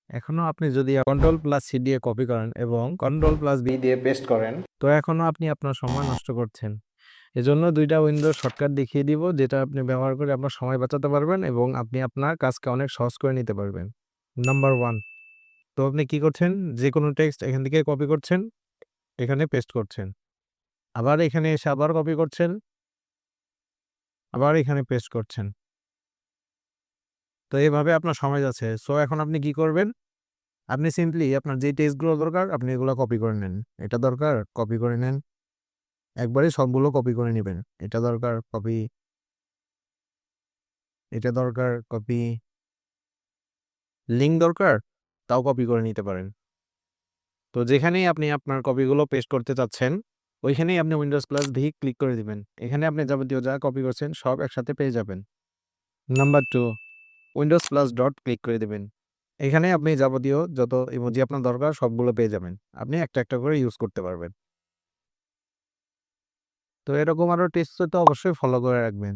এখনো আপনি যদি কন্ট্রোল প্লাস সি দিয়ে কপি করেন এবং কন্ট্রোল প্লাস বি দিয়ে পেস্ট করেন, তো এখনো আপনি আপনার সময় নষ্ট করছেন। এজন্য ২ টা উইন্ডোর শর্টকাট দেখিয়ে দিব, যেটা আপনি ব্যবহার করে আপনার সময় বাঁচাতে পারবেন এবং আপনি আপনার কাজকে অনেক সহজ করে নিতে পারবেন। নাম্বার 1, তো আপনি কি করছেন? যেকোনো টেক্সট এখান থেকে কপি করছেন, এখানে পেস্ট করছেন। আবার এখানে এসে আবার কপি করছেন, আবার এখানে পেস্ট করছেন। তো এভাবে আপনার সময় যাচ্ছে। সো এখন আপনি কি করবেন? আপনি সিম্পলি আপনার যে টেক্সটগুলো দরকার আপনি এগুলা কপি করে নেন। এটা দরকার, কপি করে নেন। একবারে সবগুলো কপি করে নিবেন। এটা দরকার, কপি। এটা দরকার, কপি। লিঙ্ক দরকার, তাও কপি করে নিতে পারেন। তো যেখানেই আপনি আপনার কপিগুলো পেস্ট করতে চাচ্ছেন, ওইখানেই আপনি উইন্ডোজ প্লাস ভি ক্লিক করে দিবেন। এখানে আপনি যাবতীয় যা কপি করছেন সব একসাথে পেয়ে যাবেন। Number 2, Windows plus dot click করে দিবেন। এখানে আপনি যাবতীয় যত ইমোজি আপনার দরকার সবগুলো পেয়ে যাবেন। আপনি একটা, একটা করে ইউজ করতে পারবেন। তো এরকম আরো টিপস তো অবশ্যই ফলো করে রাখবেন।